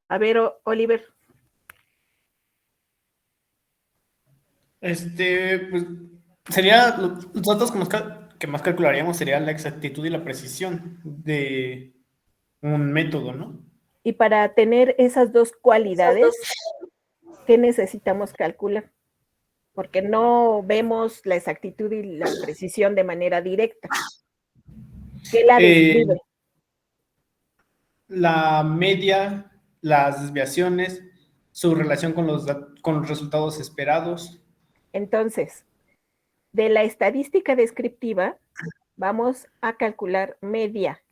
A ver, Oliver. Pues sería los datos que más calcularíamos sería la exactitud y la precisión de un método, ¿no? Y para tener esas dos cualidades, ¿qué necesitamos calcular? Porque no vemos la exactitud y la precisión de manera directa. ¿Qué la Eh, describe? la media, las desviaciones, su relación con los resultados esperados. Entonces, de la estadística descriptiva, vamos a calcular media.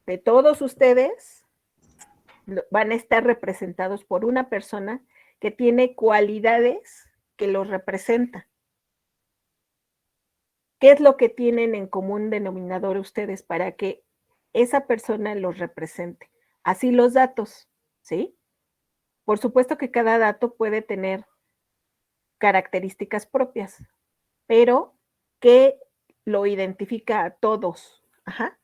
De todos ustedes, van a estar representados por una persona que tiene cualidades que los representa. ¿Qué es lo que tienen en común denominador ustedes para que esa persona los represente? Así los datos, ¿sí? Por supuesto que cada dato puede tener características propias, pero ¿qué lo identifica a todos? Ajá.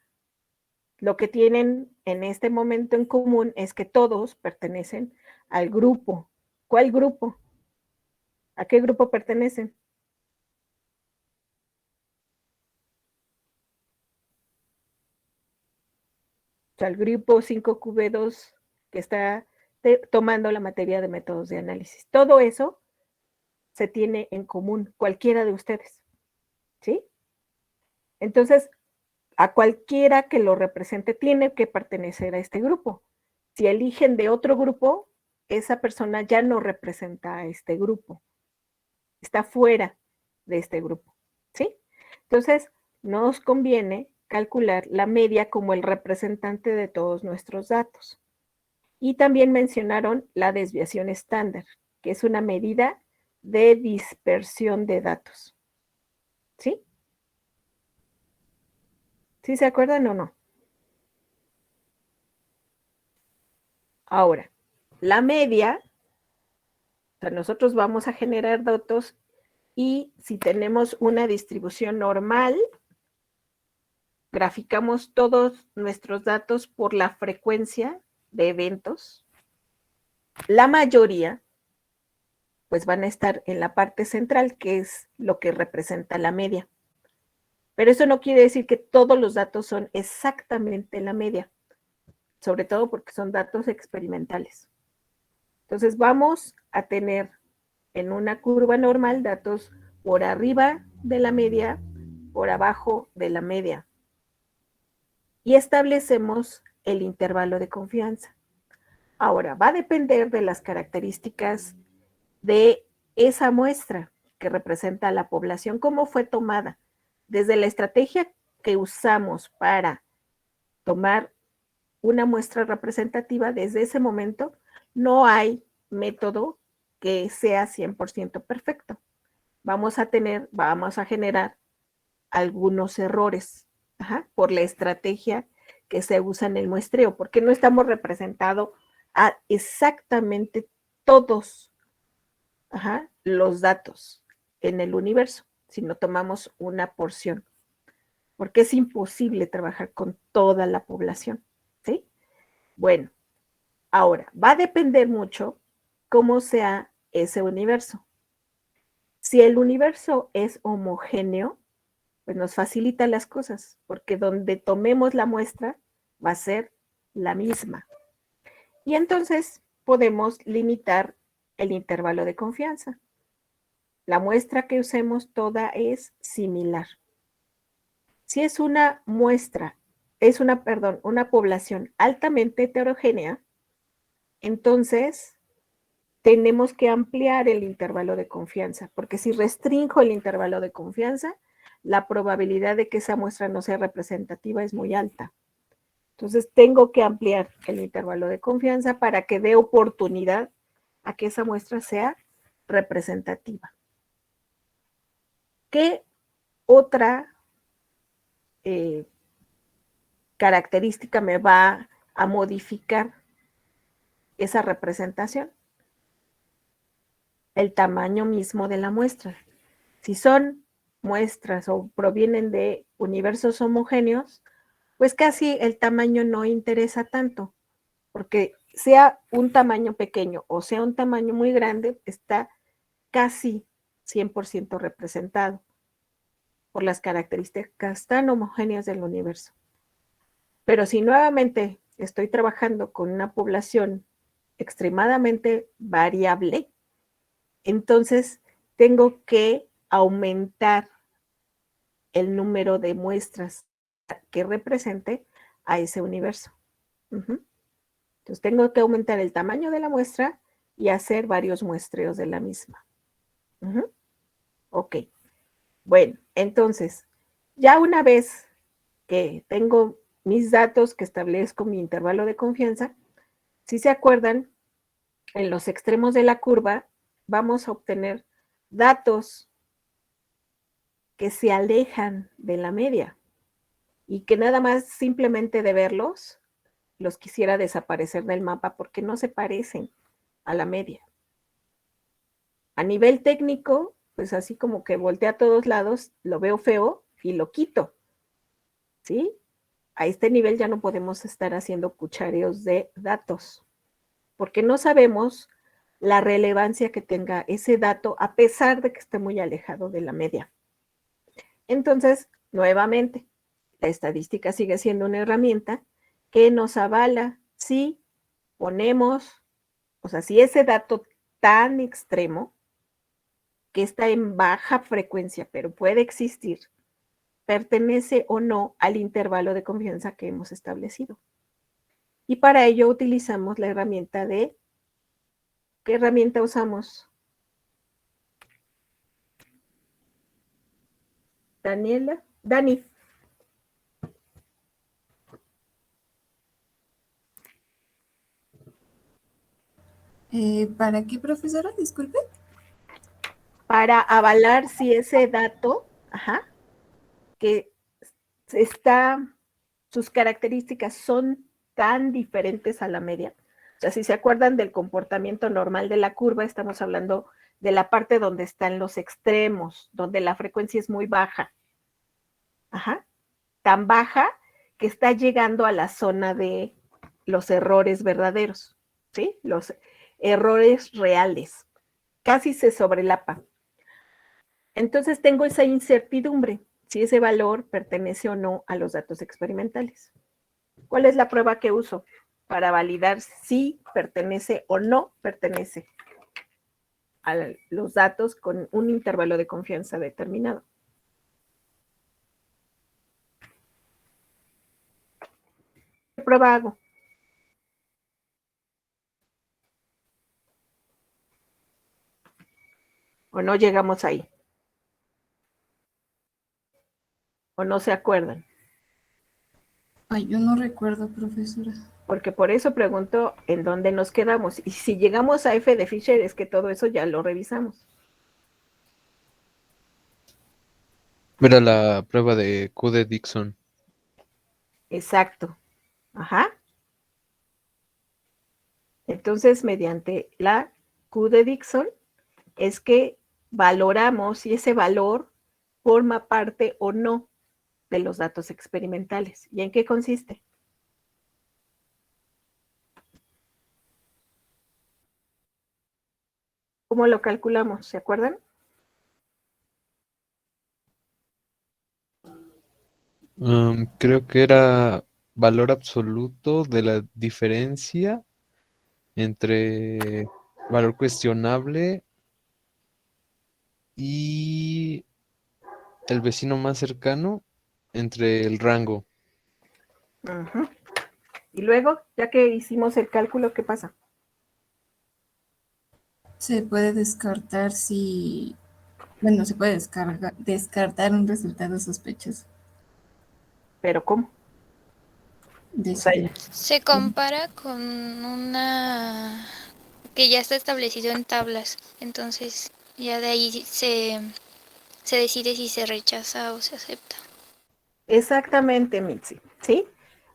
Lo que tienen en este momento en común es que todos pertenecen al grupo. ¿Cuál grupo? ¿A qué grupo pertenecen? O sea, al grupo 5QB2 que está tomando la materia de métodos de análisis. Todo eso se tiene en común, cualquiera de ustedes, ¿sí? Entonces, a cualquiera que lo represente tiene que pertenecer a este grupo. Si eligen de otro grupo, esa persona ya no representa a este grupo, está fuera de este grupo, ¿sí? Entonces, nos conviene calcular la media como el representante de todos nuestros datos. Y también mencionaron la desviación estándar, que es una medida de dispersión de datos, ¿sí? ¿Sí se acuerdan o no? Ahora, la media, o sea, nosotros vamos a generar datos y si tenemos una distribución normal, graficamos todos nuestros datos por la frecuencia de eventos. La mayoría, pues van a estar en la parte central, que es lo que representa la media. Pero eso no quiere decir que todos los datos son exactamente la media, sobre todo porque son datos experimentales. Entonces vamos a tener en una curva normal datos por arriba de la media, por abajo de la media. Y establecemos el intervalo de confianza. Ahora, va a depender de las características de esa muestra que representa a la población, cómo fue tomada. Desde la estrategia que usamos para tomar una muestra representativa, desde ese momento no hay método que sea 100% perfecto. Vamos a generar algunos errores, por la estrategia que se usa en el muestreo, porque no estamos representando a exactamente todos los datos en el universo, sino tomamos una porción, porque es imposible trabajar con toda la población, ¿sí? Bueno, ahora, va a depender mucho cómo sea ese universo. Si el universo es homogéneo, pues nos facilita las cosas, porque donde tomemos la muestra va a ser la misma. Y entonces podemos limitar el intervalo de confianza. La muestra que usemos toda es similar. Si es una muestra, una población altamente heterogénea, entonces tenemos que ampliar el intervalo de confianza, porque si restringo el intervalo de confianza, la probabilidad de que esa muestra no sea representativa es muy alta. Entonces tengo que ampliar el intervalo de confianza para que dé oportunidad a que esa muestra sea representativa. ¿Qué otra característica me va a modificar esa representación? El tamaño mismo de la muestra. Si son muestras o provienen de universos homogéneos, pues casi el tamaño no interesa tanto, porque sea un tamaño pequeño o sea un tamaño muy grande, está casi 100% representado por las características tan homogéneas del universo. Pero si nuevamente estoy trabajando con una población extremadamente variable, entonces tengo que aumentar el número de muestras que represente a ese universo. Entonces tengo que aumentar el tamaño de la muestra y hacer varios muestreos de la misma. Ok. Bueno, entonces, ya una vez que tengo mis datos, que establezco mi intervalo de confianza, si se acuerdan, en los extremos de la curva vamos a obtener datos que se alejan de la media y que nada más simplemente de verlos, los quisiera desaparecer del mapa porque no se parecen a la media. A nivel técnico, pues así como que voltea a todos lados, lo veo feo y lo quito, ¿sí? A este nivel ya no podemos estar haciendo cuchareos de datos, porque no sabemos la relevancia que tenga ese dato a pesar de que esté muy alejado de la media. Entonces, nuevamente, la estadística sigue siendo una herramienta que nos avala si ponemos, o sea, si ese dato tan extremo, que está en baja frecuencia, pero puede existir, pertenece o no al intervalo de confianza que hemos establecido. Y para ello utilizamos la herramienta de, ¿qué herramienta usamos? Daniela, Dani. ¿Para qué, profesora? Disculpe. Para avalar si ese dato, que está, sus características son tan diferentes a la media. O sea, si se acuerdan del comportamiento normal de la curva, estamos hablando de la parte donde están los extremos, donde la frecuencia es muy baja. Tan baja que está llegando a la zona de los errores verdaderos, ¿sí? Los errores reales. Casi se sobrelapa. Entonces tengo esa incertidumbre si ese valor pertenece o no a los datos experimentales. ¿Cuál es la prueba que uso para validar si pertenece o no pertenece a los datos con un intervalo de confianza determinado? ¿Qué prueba hago? ¿O no llegamos ahí? ¿O no se acuerdan? Ay, yo no recuerdo, profesora. Porque por eso pregunto en dónde nos quedamos. Y si llegamos a F de Fisher, es que todo eso ya lo revisamos. Era la prueba de Q de Dixon. Exacto. Entonces, mediante la Q de Dixon, es que valoramos si ese valor forma parte o no de los datos experimentales. ¿Y en qué consiste? ¿Cómo lo calculamos? ¿Se acuerdan? Creo que era valor absoluto de la diferencia entre valor cuestionable y el vecino más cercano entre el rango. Y luego, ya que hicimos el cálculo, ¿qué pasa? Se puede descartar si... Bueno, se puede descartar un resultado sospechoso. ¿Pero cómo? De O sea, Se compara con una que ya está establecido en tablas, entonces ya de ahí se decide si se rechaza o se acepta. exactamente, Mitzi, ¿sí?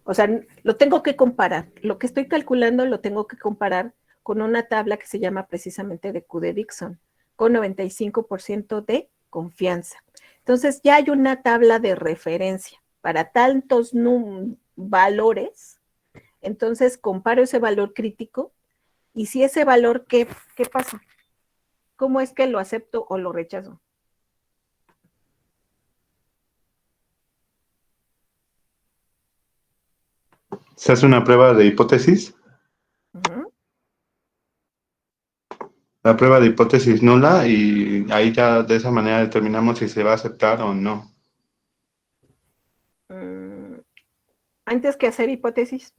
O sea, lo tengo que comparar. Lo que estoy calculando lo tengo que comparar con una tabla que se llama precisamente de Q de Dixon, con 95% de confianza. Entonces, ya hay una tabla de referencia para tantos valores. Entonces comparo ese valor crítico y si ese valor, ¿qué pasa? ¿Cómo es que lo acepto o lo rechazo? Se hace una prueba de hipótesis. Ujú. La prueba de hipótesis nula y ahí ya de esa manera determinamos si se va a aceptar o no. Antes que hacer hipótesis.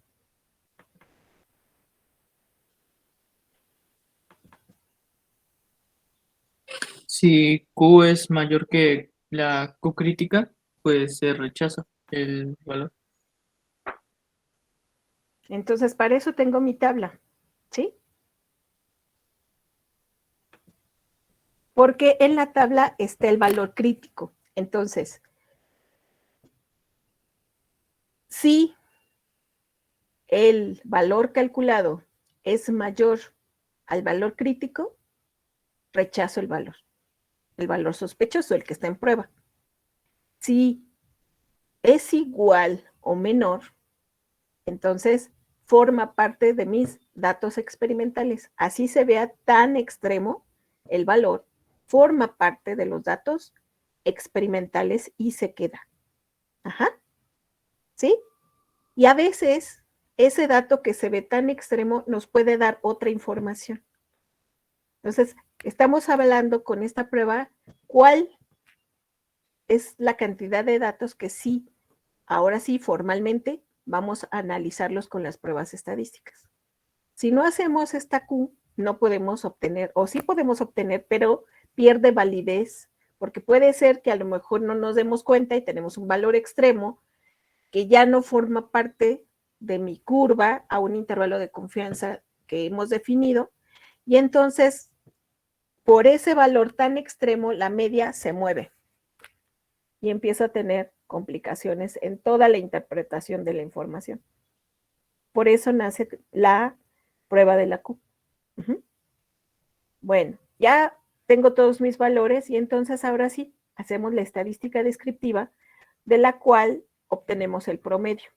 Si Q es mayor que la Q crítica, pues se rechaza el valor. Entonces, para eso tengo mi tabla, ¿sí? Porque en la tabla está el valor crítico. Entonces, si el valor calculado es mayor al valor crítico, rechazo el valor sospechoso, el que está en prueba. Si es igual o menor, entonces forma parte de mis datos experimentales. Así se vea tan extremo el valor, forma parte de los datos experimentales y se queda. Ajá. ¿Sí? Y a veces ese dato que se ve tan extremo nos puede dar otra información. Entonces, estamos hablando con esta prueba cuál es la cantidad de datos que sí, ahora sí, formalmente, vamos a analizarlos con las pruebas estadísticas. Si no hacemos esta Q, no podemos obtener, o sí podemos obtener, pero pierde validez, porque puede ser que a lo mejor no nos demos cuenta y tenemos un valor extremo que ya no forma parte de mi curva a un intervalo de confianza que hemos definido, y entonces, por ese valor tan extremo, la media se mueve y empieza a tener complicaciones en toda la interpretación de la información. Por eso nace la prueba de la Q. Bueno, ya tengo todos mis valores y entonces ahora sí, hacemos la estadística descriptiva de la cual obtenemos el promedio.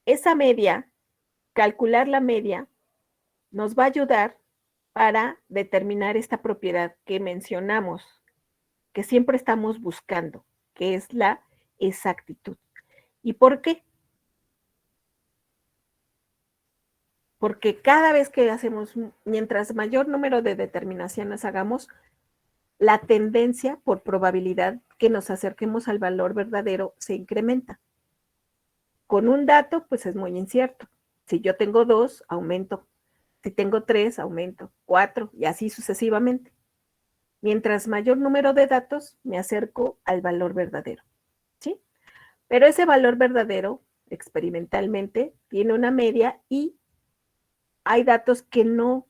Esa media, calcular la media, nos va a ayudar para determinar esta propiedad que mencionamos, que siempre estamos buscando, que es la exactitud. ¿Y por qué? Porque cada vez que hacemos, mientras mayor número de determinaciones hagamos, la tendencia por probabilidad que nos acerquemos al valor verdadero se incrementa. Con un dato, pues es muy incierto. Si yo tengo 2, aumento. Si tengo 3, aumento. 4 y así sucesivamente. Mientras mayor número de datos, me acerco al valor verdadero. ¿Sí? Pero ese valor verdadero, experimentalmente, tiene una media y hay datos que no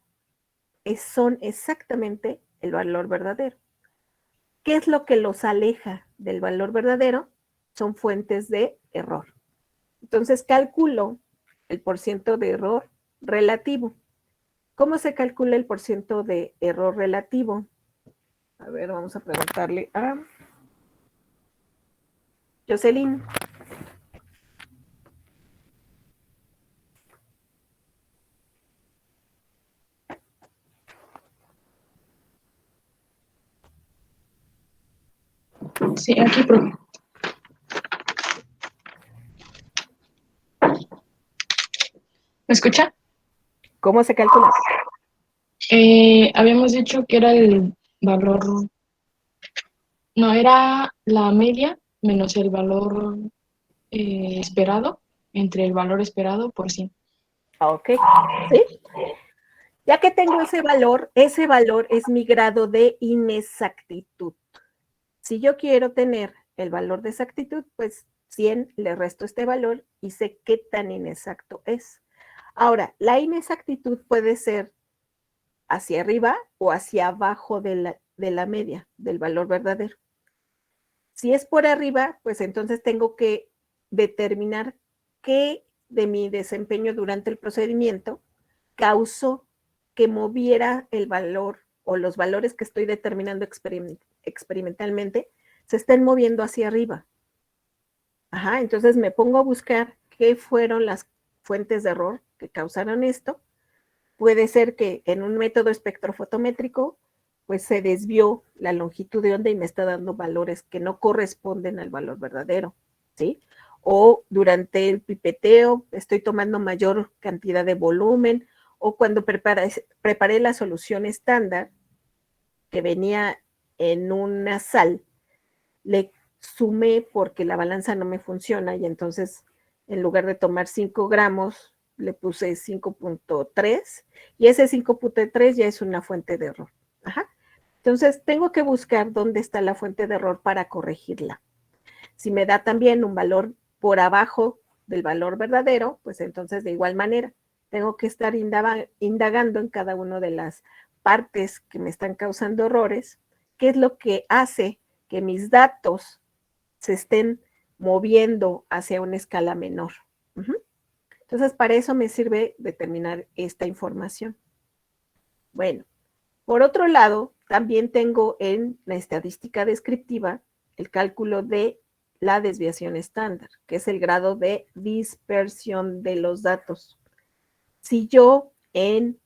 son exactamente el valor verdadero. ¿Qué es lo que los aleja del valor verdadero? Son fuentes de error. Entonces calculo el porciento de error relativo. ¿Cómo se calcula el porciento de error relativo? A ver, vamos a preguntarle a Jocelyn. Sí, aquí, profe. ¿Me escucha? ¿Cómo se calcula? Habíamos dicho que era el valor, no, era la media menos el valor esperado, entre el valor esperado por 100. Ok, ¿sí? Ya que tengo ese valor es mi grado de inexactitud. Si yo quiero tener el valor de exactitud, pues 100 le resto este valor y sé qué tan inexacto es. Ahora, la inexactitud puede ser hacia arriba o hacia abajo de la media, del valor verdadero. Si es por arriba, pues entonces tengo que determinar qué de mi desempeño durante el procedimiento causó que moviera el valor o los valores que estoy determinando experimentalmente se estén moviendo hacia arriba. Ajá, entonces me pongo a buscar qué fueron las fuentes de error que causaron esto. Puede ser que en un método espectrofotométrico pues se desvió la longitud de onda y me está dando valores que no corresponden al valor verdadero, ¿sí? O durante el pipeteo estoy tomando mayor cantidad de volumen, o cuando preparé la solución estándar que venía en una sal, le sumé porque la balanza no me funciona y entonces en lugar de tomar 5 gramos, le puse 5.3 y ese 5.3 ya es una fuente de error. Ajá. Entonces tengo que buscar dónde está la fuente de error para corregirla. Si me da también un valor por abajo del valor verdadero, pues entonces de igual manera tengo que estar indagando en cada una de las partes que me están causando errores, qué es lo que hace que mis datos se estén moviendo hacia una escala menor. Entonces, para eso me sirve determinar esta información. Bueno, por otro lado, también tengo en la estadística descriptiva el cálculo de la desviación estándar, que es el grado de dispersión de los datos. Si yo en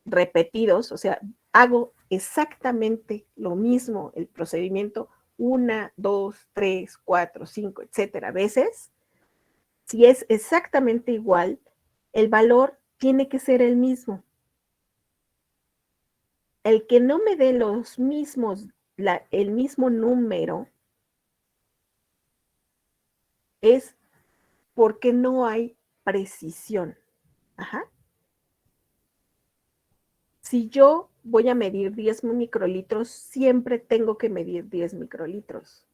repetidos, o sea, hago exactamente lo mismo, el procedimiento 1, 2, 3, 4, 5, etcétera, veces, si es exactamente igual, el valor tiene que ser el mismo. El que no me dé los mismos, el mismo número, es porque no hay precisión. Ajá. Si yo voy a medir 10 microlitros, siempre tengo que medir 10 microlitros.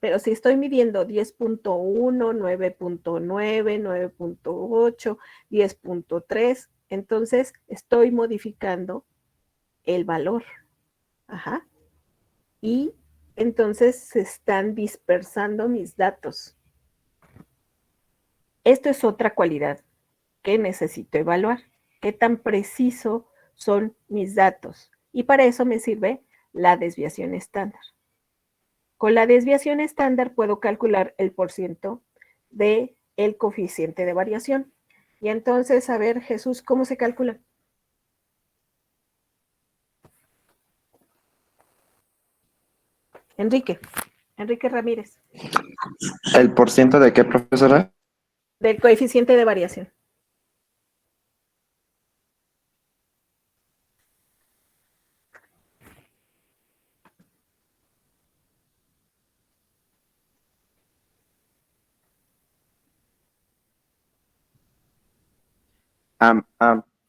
Pero si estoy midiendo 10.1, 9.9, 9.8, 10.3, entonces estoy modificando el valor. Ajá. Y entonces se están dispersando mis datos. Esto es otra cualidad que necesito evaluar. ¿Qué tan preciso son mis datos? Y para eso me sirve la desviación estándar. Con la desviación estándar puedo calcular el porciento del coeficiente de variación. Y entonces, a ver, Jesús, ¿cómo se calcula? Enrique Ramírez, ¿El porciento de qué, profesora? del coeficiente de variación.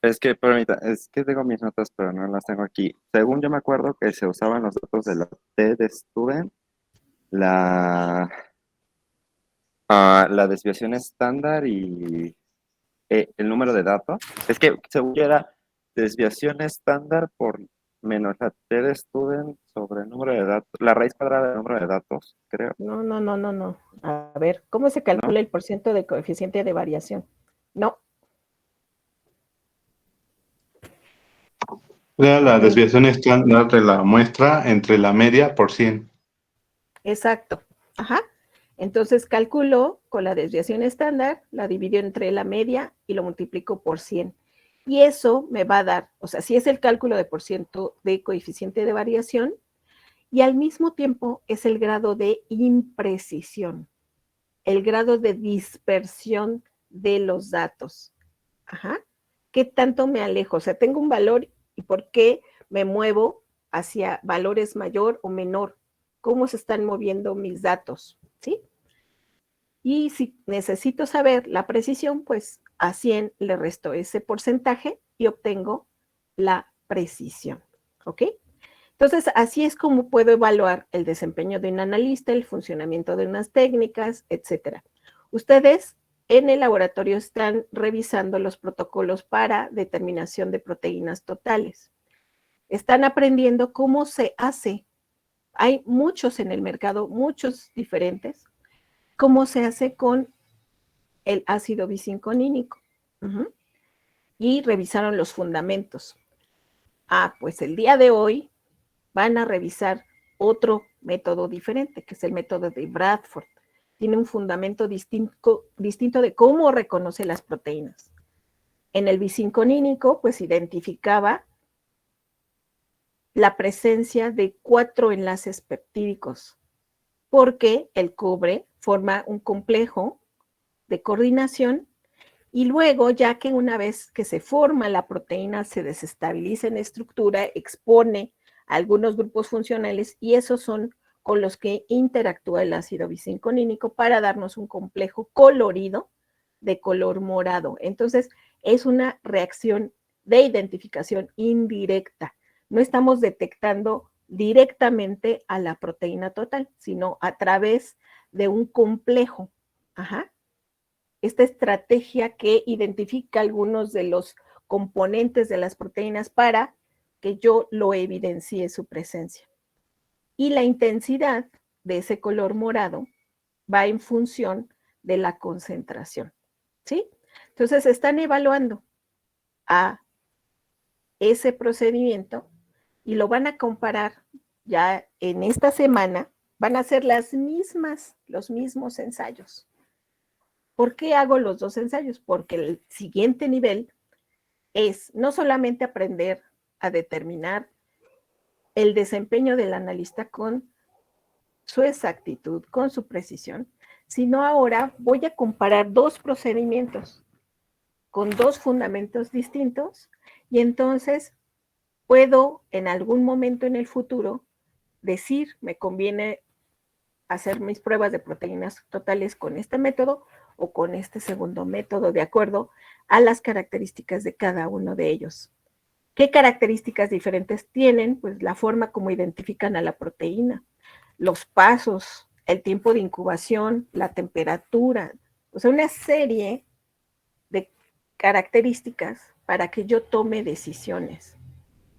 Es que, permita, es que tengo mis notas, pero no las tengo aquí. Según yo me acuerdo que se usaban los datos de la T de Student, la, la desviación estándar y el número de datos. Es que según yo era desviación estándar por menos la T de Student sobre el número de datos, la raíz cuadrada del número de datos, creo, No. A ver, ¿cómo se ¿no? calcula el porciento de coeficiente de variación? No. Era la desviación estándar de la muestra entre la media por 100. Exacto. Ajá. Entonces calculo con la desviación estándar, la divido entre la media y lo multiplico por 100. Y eso me va a dar, o sea, si es el cálculo de porciento de coeficiente de variación, y al mismo tiempo es el grado de imprecisión, el grado de dispersión de los datos. Ajá. ¿Qué tanto me alejo? O sea, tengo un valor y por qué me muevo hacia valores mayor o menor. ¿Cómo se están moviendo mis datos? ¿Sí? Y si necesito saber la precisión, pues a 100 le resto ese porcentaje y obtengo la precisión. ¿Ok? Entonces, así es como puedo evaluar el desempeño de un analista, el funcionamiento de unas técnicas, etcétera. Ustedes en el laboratorio están revisando los protocolos para determinación de proteínas totales. Están aprendiendo cómo se hace. Hay muchos en el mercado, muchos diferentes. Cómo se hace con el ácido bisinconínico. Y revisaron los fundamentos. Pues el día de hoy van a revisar otro método diferente, que es el método de Bradford. tiene un fundamento distinto de cómo reconoce las proteínas. En el bisinconínico, pues identificaba la presencia de 4 enlaces peptídicos, porque el cobre forma un complejo de coordinación y luego, ya que una vez que se forma la proteína, se desestabiliza en estructura, expone a algunos grupos funcionales y esos son con los que interactúa el ácido bisinconínico para darnos un complejo colorido de color morado. Entonces, es una reacción de identificación indirecta. No estamos detectando directamente a la proteína total, sino a través de un complejo. Ajá. Esta estrategia que identifica algunos de los componentes de las proteínas para que yo lo evidencie su presencia. Y la intensidad de ese color morado va en función de la concentración, ¿sí? Entonces están evaluando a ese procedimiento y lo van a comparar ya en esta semana, van a hacer los mismos ensayos. ¿Por qué hago los 2 ensayos? Porque el siguiente nivel es no solamente aprender a determinar el desempeño del analista con su exactitud, con su precisión, sino ahora voy a comparar 2 procedimientos con 2 fundamentos distintos y entonces puedo en algún momento en el futuro decir, me conviene hacer mis pruebas de proteínas totales con este método o con este segundo método, de acuerdo a las características de cada uno de ellos. ¿Qué características diferentes tienen? Pues la forma como identifican a la proteína, los pasos, el tiempo de incubación, la temperatura, o sea, una serie de características para que yo tome decisiones.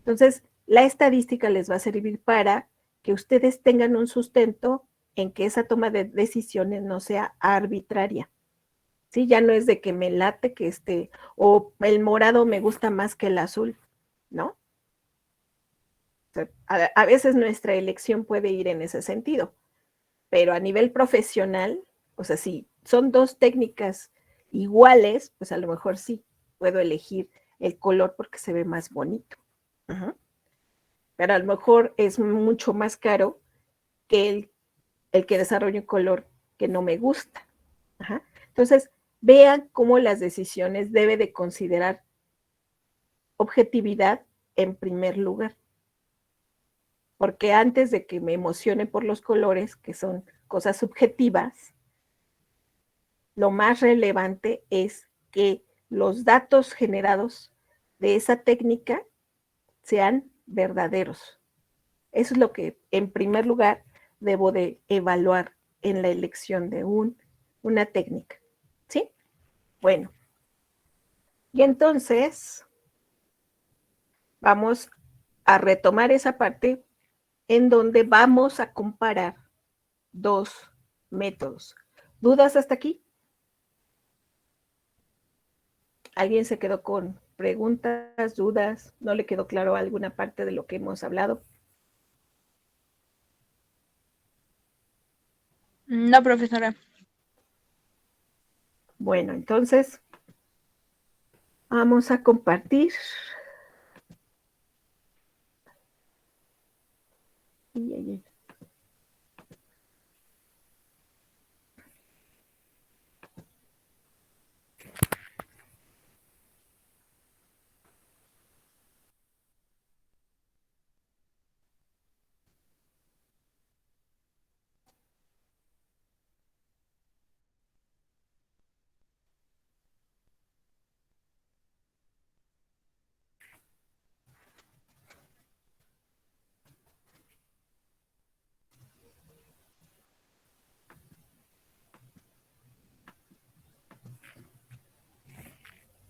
Entonces, la estadística les va a servir para que ustedes tengan un sustento en que esa toma de decisiones no sea arbitraria. ¿Sí? Ya no es de que me late que o el morado me gusta más que el azul, ¿no? O sea, a veces nuestra elección puede ir en ese sentido, pero a nivel profesional, o sea, si son 2 técnicas iguales, pues a lo mejor sí puedo elegir el color porque se ve más bonito. Uh-huh. Pero a lo mejor es mucho más caro que el que desarrolle un color que no me gusta. Ajá. Entonces, vean cómo las decisiones debe de considerar objetividad en primer lugar. Porque antes de que me emocione por los colores, que son cosas subjetivas, lo más relevante es que los datos generados de esa técnica sean verdaderos. Eso es lo que, en primer lugar, debo de evaluar en la elección de una técnica. ¿Sí? Bueno. Y entonces, vamos a retomar esa parte en donde vamos a comparar 2 métodos. ¿Dudas hasta aquí? ¿Alguien se quedó con preguntas, dudas? ¿No le quedó claro alguna parte de lo que hemos hablado? No, profesora. Bueno, entonces vamos a compartir.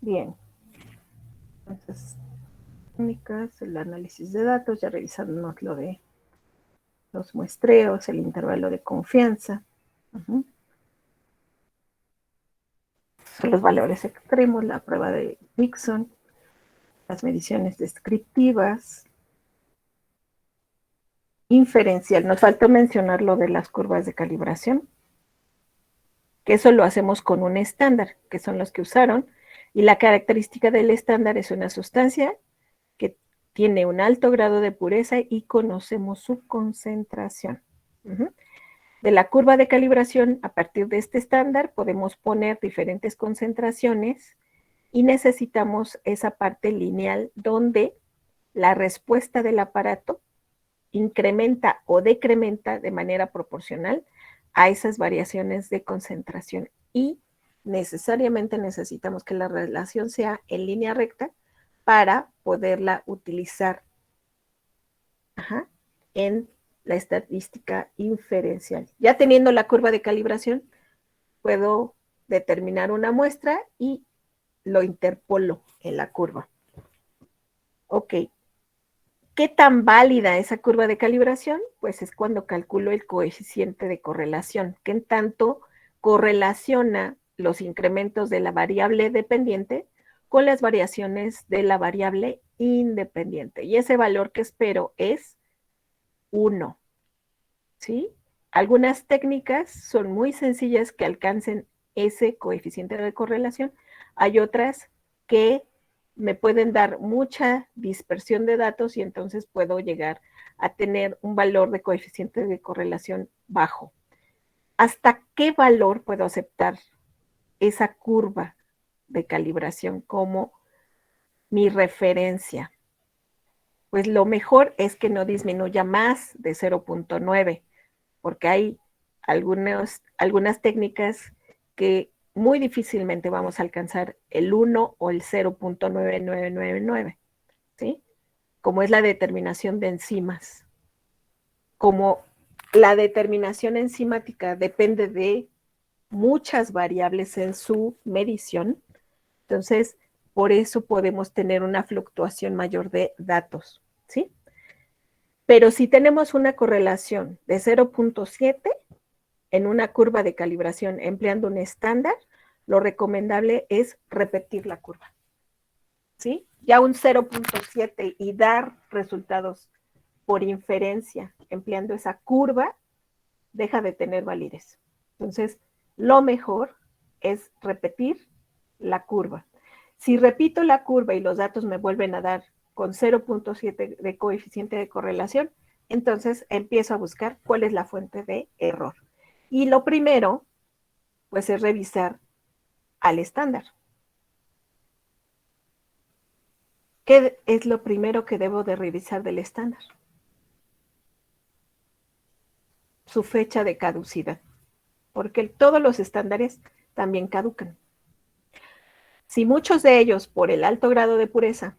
Bien. Entonces, técnicas, el análisis de datos, ya revisamos lo de los muestreos, el intervalo de confianza. Uh-huh. Son los valores extremos, la prueba de Dixon, las mediciones descriptivas, inferencial. Nos faltó mencionar lo de las curvas de calibración. que eso lo hacemos con un estándar, que son los que usaron, y la característica del estándar es una sustancia que tiene un alto grado de pureza y conocemos su concentración. De la curva de calibración, a partir de este estándar, podemos poner diferentes concentraciones y necesitamos esa parte lineal donde la respuesta del aparato incrementa o decrementa de manera proporcional a esas variaciones de concentración y necesariamente necesitamos que la relación sea en línea recta para poderla utilizar en la estadística inferencial. Ya teniendo la curva de calibración, puedo determinar una muestra y lo interpolo en la curva. Ok. ¿Qué tan válida esa curva de calibración? Pues es cuando calculo el coeficiente de correlación, que en tanto correlaciona los incrementos de la variable dependiente con las variaciones de la variable independiente. Y ese valor que espero es 1. ¿Sí? Algunas técnicas son muy sencillas que alcancen ese coeficiente de correlación. Hay otras que me pueden dar mucha dispersión de datos y entonces puedo llegar a tener un valor de coeficiente de correlación bajo. ¿Hasta qué valor puedo aceptar esa curva de calibración como mi referencia? Pues lo mejor es que no disminuya más de 0.9, porque hay algunas técnicas que muy difícilmente vamos a alcanzar el 1 o el 0.9999, ¿sí? Como es la determinación de enzimas. Como la determinación enzimática depende de muchas variables en su medición, entonces por eso podemos tener una fluctuación mayor de datos, ¿sí? Pero si tenemos una correlación de 0.7 en una curva de calibración empleando un estándar, lo recomendable es repetir la curva, ¿sí? Ya un 0.7 y dar resultados por inferencia empleando esa curva deja de tener validez. Entonces, lo mejor es repetir la curva. Si repito la curva y los datos me vuelven a dar con 0.7 de coeficiente de correlación, entonces empiezo a buscar cuál es la fuente de error. Y lo primero, pues, es revisar al estándar. ¿Qué es lo primero que debo de revisar del estándar? Su fecha de caducidad, porque todos los estándares también caducan. Si muchos de ellos, por el alto grado de pureza,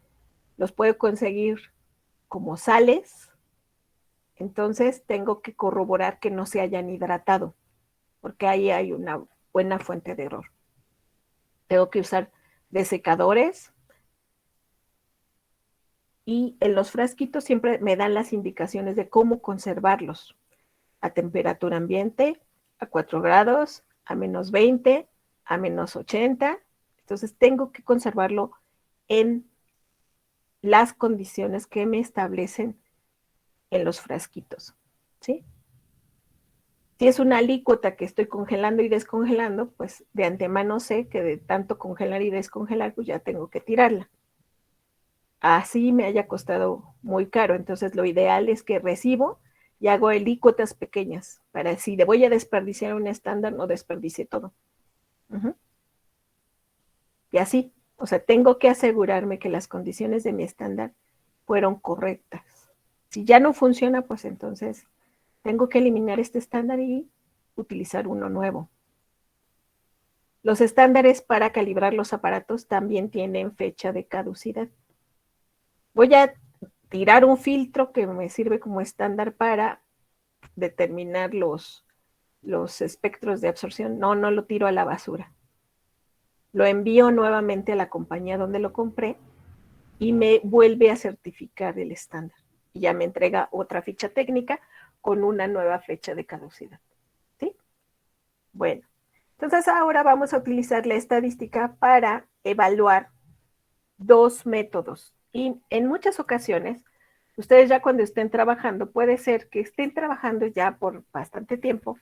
los puedo conseguir como sales, entonces tengo que corroborar que no se hayan hidratado, porque ahí hay una buena fuente de error. Tengo que usar desecadores y en los frasquitos siempre me dan las indicaciones de cómo conservarlos. A temperatura ambiente, a 4 grados, a menos 20, a menos 80. Entonces tengo que conservarlo en las condiciones que me establecen en los frasquitos, ¿sí? Si es una alícuota que estoy congelando y descongelando, pues de antemano sé que de tanto congelar y descongelar, pues ya tengo que tirarla. Así me haya costado muy caro. Entonces lo ideal es que recibo y hago alícuotas pequeñas para si le voy a desperdiciar un estándar, no desperdicie todo. Y así, o sea, tengo que asegurarme que las condiciones de mi estándar fueron correctas. Si ya no funciona, pues entonces tengo que eliminar este estándar y utilizar uno nuevo. Los estándares para calibrar los aparatos también tienen fecha de caducidad. Voy a tirar un filtro que me sirve como estándar para determinar los espectros de absorción. No lo tiro a la basura. Lo envío nuevamente a la compañía donde lo compré y me vuelve a certificar el estándar. Y ya me entrega otra ficha técnica con una nueva fecha de caducidad. ¿Sí? Bueno, entonces ahora vamos a utilizar la estadística para evaluar dos métodos. Y en muchas ocasiones, ustedes ya cuando estén trabajando, puede ser que estén trabajando ya por bastante tiempo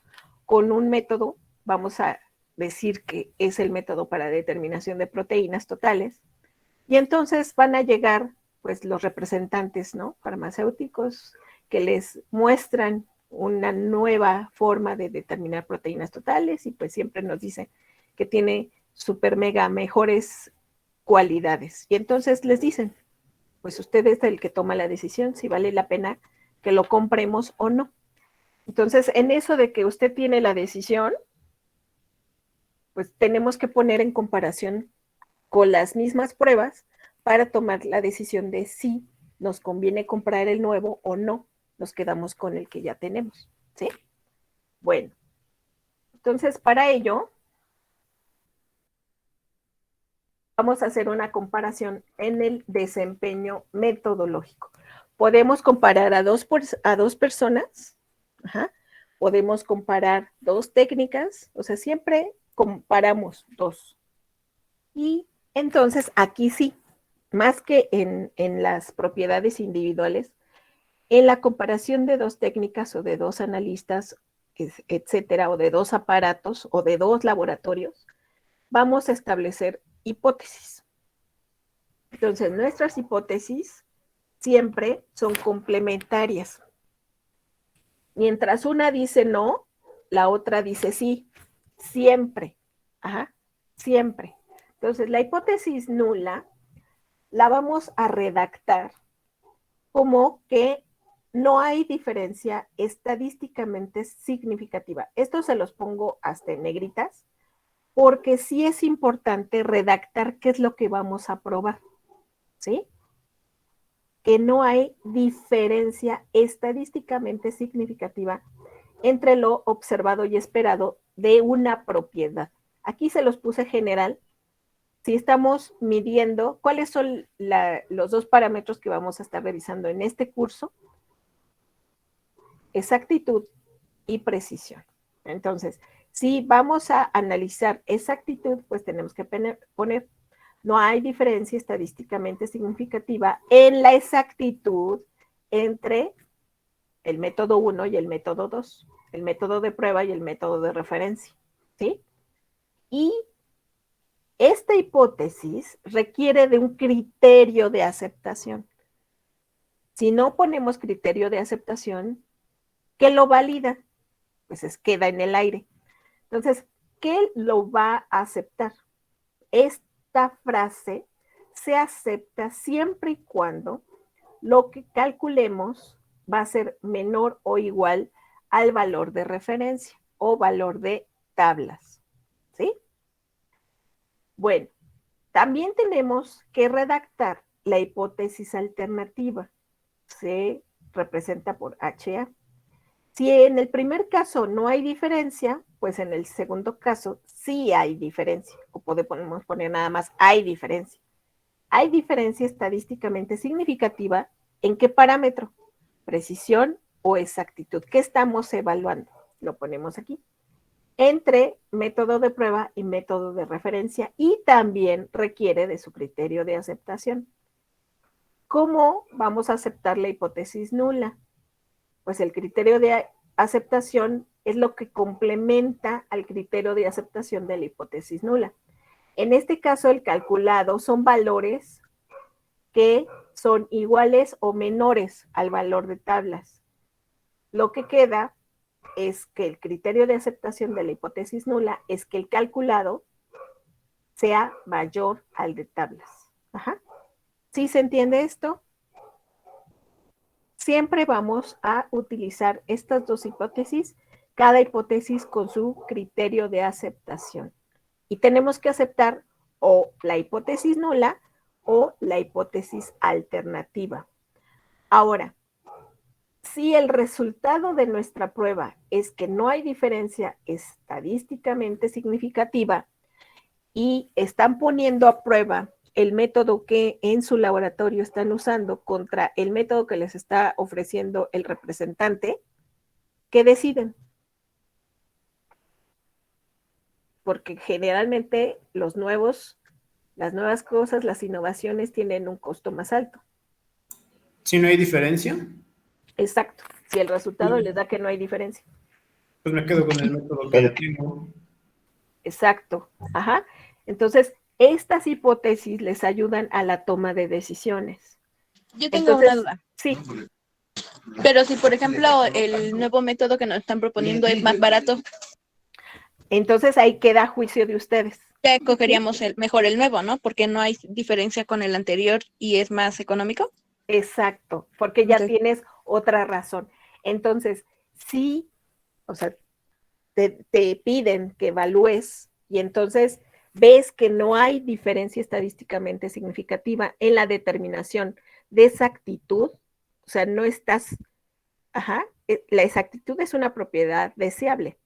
con un método, vamos a decir que es el método para determinación de proteínas totales. Y entonces van a llegar pues los representantes, ¿no?, farmacéuticos, que les muestran una nueva forma de determinar proteínas totales y pues siempre nos dicen que tiene super mega mejores cualidades. Y entonces les dicen, pues usted es el que toma la decisión si vale la pena que lo compremos o no. Entonces, en eso de que usted tiene la decisión, pues tenemos que poner en comparación con las mismas pruebas para tomar la decisión de si nos conviene comprar el nuevo o no, nos quedamos con el que ya tenemos, ¿sí? Bueno, entonces para ello vamos a hacer una comparación en el desempeño metodológico. Podemos comparar a dos personas, ajá, podemos comparar dos técnicas, o sea, siempre comparamos dos. Y entonces aquí sí, más que en las propiedades individuales, en la comparación de dos técnicas o de dos analistas, etcétera, o de dos aparatos o de dos laboratorios, vamos a establecer hipótesis. Entonces, nuestras hipótesis siempre son complementarias. Mientras una dice no, la otra dice sí. Siempre. Ajá, siempre. Entonces, la hipótesis nula la vamos a redactar como que no hay diferencia estadísticamente significativa. Esto se los pongo hasta en negritas, porque sí es importante redactar qué es lo que vamos a probar, ¿sí? Que no hay diferencia estadísticamente significativa entre lo observado y esperado de una propiedad. Aquí se los puse general. Si estamos midiendo, ¿cuáles son los dos parámetros que vamos a estar revisando en este curso? Exactitud y precisión. Entonces, si vamos a analizar exactitud, pues tenemos que poner, no hay diferencia estadísticamente significativa en la exactitud entre el método 1 y el método 2, el método de prueba y el método de referencia, ¿sí? Y esta hipótesis requiere de un criterio de aceptación. Si no ponemos criterio de aceptación, ¿qué lo valida? Pues queda en el aire. Entonces, ¿qué lo va a aceptar? Esta frase se acepta siempre y cuando lo que calculemos va a ser menor o igual al valor de referencia o valor de tablas, ¿sí? Bueno, también tenemos que redactar la hipótesis alternativa. Se representa por HA. Si en el primer caso no hay diferencia, pues en el segundo caso sí hay diferencia. O podemos poner nada más hay diferencia. Hay diferencia estadísticamente significativa. ¿En qué parámetro? Precisión o exactitud. ¿Qué estamos evaluando? Lo ponemos aquí. Entre método de prueba y método de referencia, y también requiere de su criterio de aceptación. ¿Cómo vamos a aceptar la hipótesis nula? Pues el criterio de aceptación es lo que complementa al criterio de aceptación de la hipótesis nula. En este caso, el calculado son valores que son iguales o menores al valor de tablas. Lo que queda es que el criterio de aceptación de la hipótesis nula es que el calculado sea mayor al de tablas. Ajá. ¿Sí se entiende esto? Siempre vamos a utilizar estas dos hipótesis, cada hipótesis con su criterio de aceptación. Y tenemos que aceptar o la hipótesis nula o la hipótesis alternativa. Ahora, si el resultado de nuestra prueba es que no hay diferencia estadísticamente significativa y están poniendo a prueba el método que en su laboratorio están usando contra el método que les está ofreciendo el representante, ¿qué deciden? Porque generalmente las nuevas cosas, las innovaciones tienen un costo más alto. Si no hay diferencia, Exacto. Si el resultado les da que no hay diferencia. pues me quedo con el método que ya tengo. Exacto. Ajá. Entonces, estas hipótesis les ayudan a la toma de decisiones. Yo tengo una Entonces, duda. sí, Pero si, por ejemplo, el nuevo método que nos están proponiendo es más barato, entonces ahí queda a juicio de ustedes. ya cogeríamos mejor el nuevo, ¿no? Porque no hay diferencia con el anterior y es más económico. Exacto, porque ya Ok. tienes otra razón. Entonces, sí, o sea, te piden que evalúes y entonces ves que no hay diferencia estadísticamente significativa en la determinación de exactitud, o sea, no estás, ajá, la exactitud es una propiedad deseable.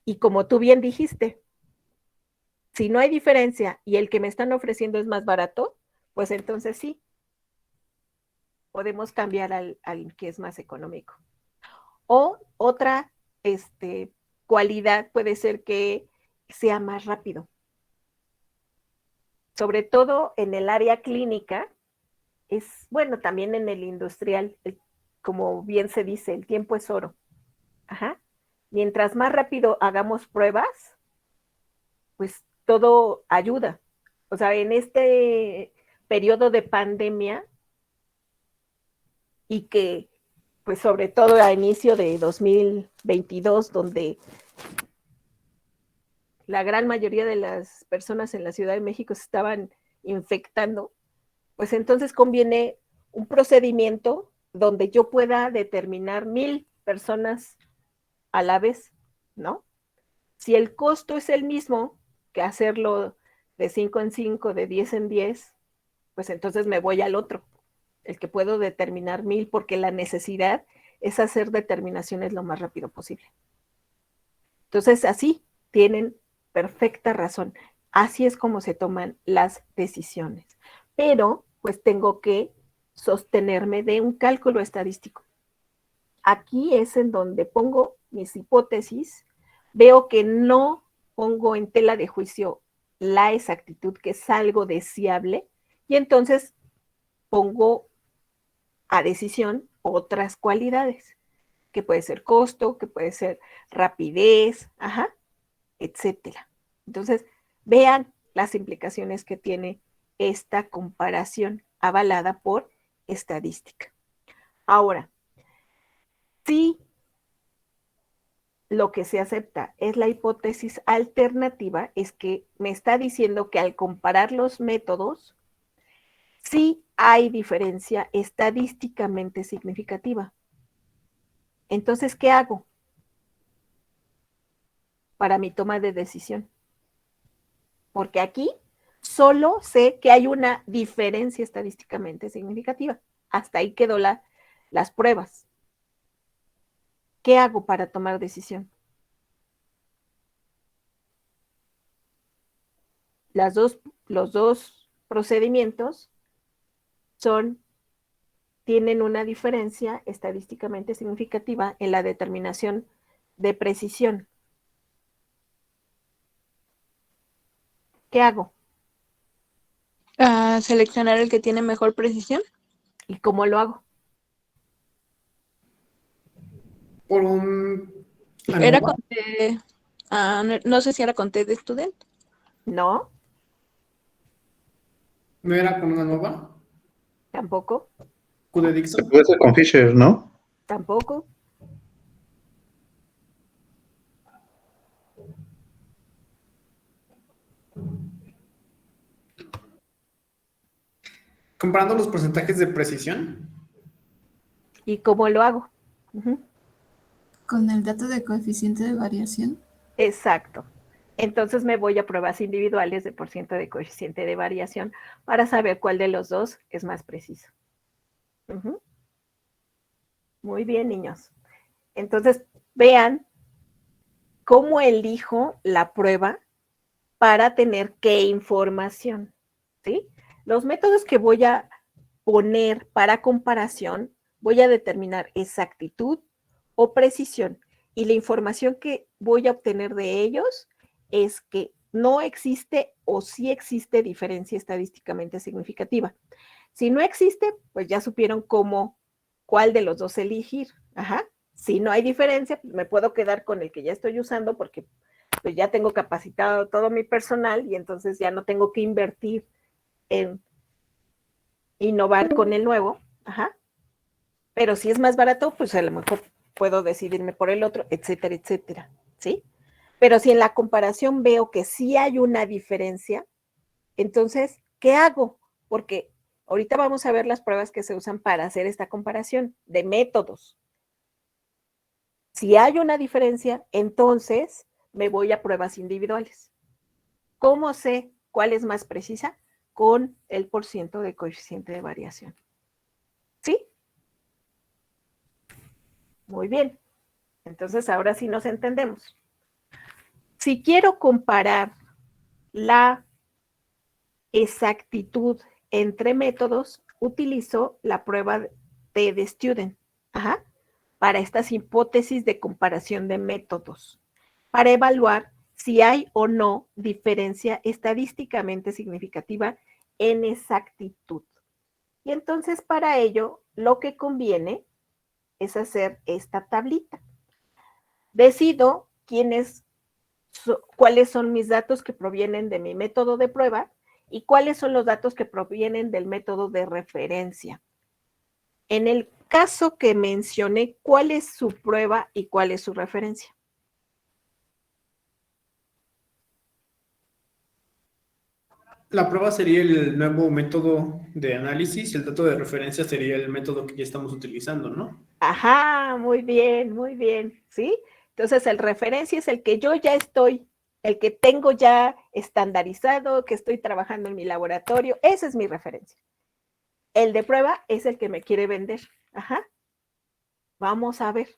Y como tú bien dijiste, si no hay diferencia y el que me están ofreciendo es más barato, pues entonces sí, podemos cambiar al que es más económico. O otra cualidad puede ser que sea más rápido. Sobre todo en el área clínica, es bueno, también en el industrial, como bien se dice, el tiempo es oro. Ajá. Mientras más rápido hagamos pruebas, pues todo ayuda. O sea, en este periodo de pandemia y que, pues sobre todo a inicio de 2022, donde la gran mayoría de las personas en la Ciudad de México se estaban infectando, pues entonces conviene un procedimiento donde yo pueda determinar 1,000 personas a la vez, ¿no? Si el costo es el mismo que hacerlo de 5 en 5, de 10 en 10, pues entonces me voy al otro, el que puedo determinar 1,000, porque la necesidad es hacer determinaciones lo más rápido posible. Entonces, así tienen perfecta razón. Así es como se toman las decisiones. Pero, pues tengo que sostenerme de un cálculo estadístico. Aquí es en donde pongo mis hipótesis, veo que no pongo en tela de juicio la exactitud, que es algo deseable, y entonces pongo a decisión otras cualidades, que puede ser costo, que puede ser rapidez, ajá, etcétera. Entonces, vean las implicaciones que tiene esta comparación avalada por estadística. Ahora, si lo que se acepta es la hipótesis alternativa, es que me está diciendo que al comparar los métodos, sí hay diferencia estadísticamente significativa. Entonces, ¿qué hago para mi toma de decisión? Porque aquí solo sé que hay una diferencia estadísticamente significativa. Hasta ahí quedó las pruebas. ¿Qué hago para tomar decisión? Los dos procedimientos tienen una diferencia estadísticamente significativa en la determinación de precisión. ¿Qué hago? Seleccionar el que tiene mejor precisión. ¿Y cómo lo hago? Por un... Era con no sé si era con T de Student. No, ¿No era con una nueva? tampoco, ¿Q de Se Dixon? puede hacer con Fisher, ¿no? tampoco. Comparando los porcentajes de precisión. ¿Y cómo lo hago? Con el dato de coeficiente de variación. Exacto. Entonces me voy a pruebas individuales de porciento de coeficiente de variación para saber cuál de los dos es más preciso. Muy bien, niños. Entonces, vean cómo elijo la prueba para tener qué información, ¿sí? Los métodos que voy a poner para comparación, voy a determinar exactitud o precisión, y la información que voy a obtener de ellos es que no existe o sí existe diferencia estadísticamente significativa. Si no existe, pues ya supieron cuál de los dos elegir. Ajá. Si no hay diferencia, pues me puedo quedar con el que ya estoy usando porque pues ya tengo capacitado todo mi personal y entonces ya no tengo que invertir en innovar con el nuevo, ajá. Pero si es más barato, pues a lo mejor puedo decidirme por el otro, etcétera, etcétera, ¿sí? Pero si en la comparación veo que sí hay una diferencia, entonces, ¿qué hago? Porque ahorita vamos a ver las pruebas que se usan para hacer esta comparación de métodos. Si hay una diferencia, entonces me voy a pruebas individuales. ¿Cómo sé cuál es más precisa? Con el porciento de coeficiente de variación. ¿Sí? Muy bien. Entonces, ahora sí nos entendemos. Si quiero comparar la exactitud entre métodos, utilizo la prueba de Student, ajá, para estas hipótesis de comparación de métodos, para evaluar si hay o no diferencia estadísticamente significativa en exactitud. Y entonces para ello lo que conviene es hacer esta tablita. Decido cuáles son mis datos que provienen de mi método de prueba y cuáles son los datos que provienen del método de referencia. En el caso que mencioné, ¿cuál es su prueba y cuál es su referencia? La prueba sería el nuevo método de análisis y el dato de referencia sería el método que ya estamos utilizando, ¿no? Ajá, muy bien, ¿sí? Entonces, el referencia es el que yo ya estoy, el que tengo ya estandarizado, que estoy trabajando en mi laboratorio, esa es mi referencia. El de prueba es el que me quiere vender. Ajá. Vamos a ver,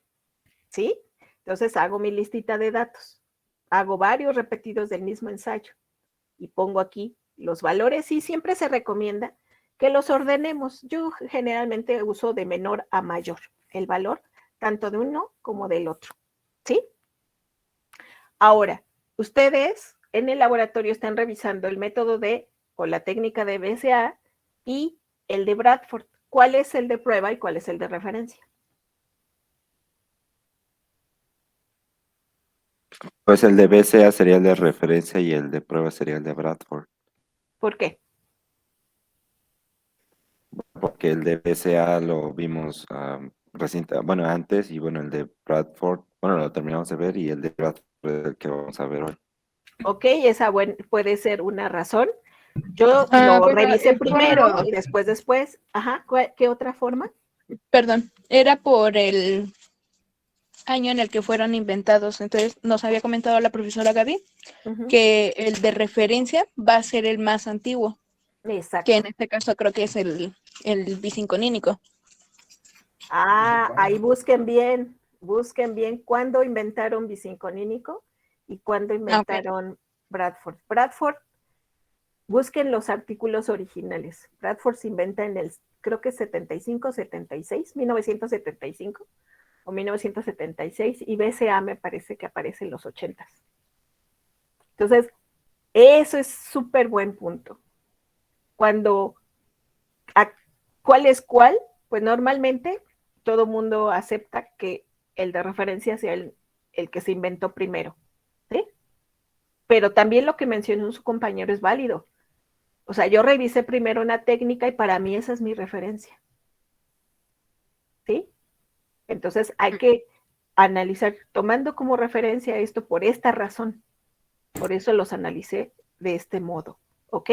¿sí? Entonces, hago mi listita de datos, hago varios repetidos del mismo ensayo y pongo aquí los valores y siempre se recomienda que los ordenemos. Yo generalmente uso de menor a mayor el valor, tanto de uno como del otro, ¿sí? Ahora, ustedes en el laboratorio están revisando el método o la técnica de BCA y el de Bradford. ¿Cuál es el de prueba y cuál es el de referencia? Pues el de BCA sería el de referencia y el de prueba sería el de Bradford. ¿Por qué? Porque el de BCA lo vimos reciente, bueno, antes, y bueno, el de Bradford, bueno, lo terminamos de ver y el de Bradford es el que vamos a ver hoy. Ok, esa puede ser una razón. Yo lo revisé primero y después. Ajá, ¿qué otra forma? Perdón, era por el año en el que fueron inventados. Entonces, nos había comentado la profesora Gaby que el de referencia va a ser el más antiguo. Exacto. Que en este caso creo que es el bisinconínico. Ahí busquen bien cuándo inventaron bisinconínico y cuándo inventaron Bradford. Bradford, busquen los artículos originales. Bradford se inventa creo que 75, 76, 1975 o 1976 y BCA me parece que aparece en los 80. Entonces, eso es súper buen punto. ¿Cuál es cuál? Pues normalmente todo mundo acepta que el de referencia sea el que se inventó primero, ¿sí? Pero también lo que mencionó su compañero es válido. O sea, yo revisé primero una técnica y para mí esa es mi referencia, ¿sí? Entonces hay que analizar, tomando como referencia esto por esta razón. Por eso los analicé de este modo, ¿ok?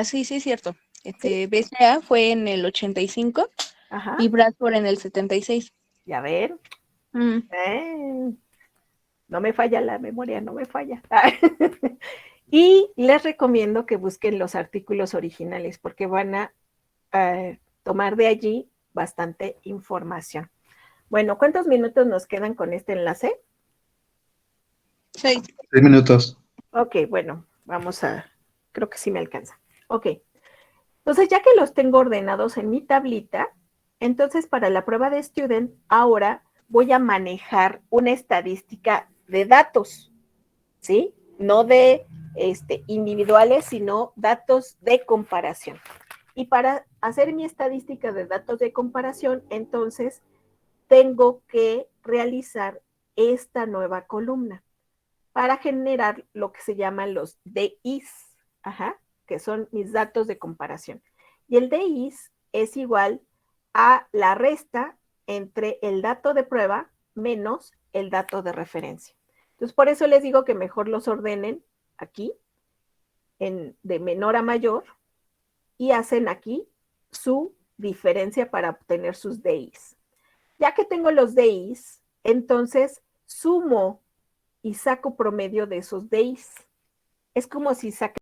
Sí, cierto. BCA fue en el 85 y Bradford en el 76. Ya ven. No me falla la memoria, no me falla. Y les recomiendo que busquen los artículos originales porque van a tomar de allí bastante información. Bueno, ¿cuántos minutos nos quedan con este enlace? 6 minutos. Ok, bueno, creo que sí me alcanza. Ok, entonces ya que los tengo ordenados en mi tablita, entonces para la prueba de Student, ahora voy a manejar una estadística de datos, ¿sí? No de individuales, sino datos de comparación. Y para hacer mi estadística de datos de comparación, entonces tengo que realizar esta nueva columna para generar lo que se llaman los DIs, que son mis datos de comparación. Y el DIs es igual a la resta entre el dato de prueba menos el dato de referencia. Entonces, por eso les digo que mejor los ordenen aquí, de menor a mayor, y hacen aquí su diferencia para obtener sus DIs. Ya que tengo los DIs, entonces sumo y saco promedio de esos DIs. Es como si sacara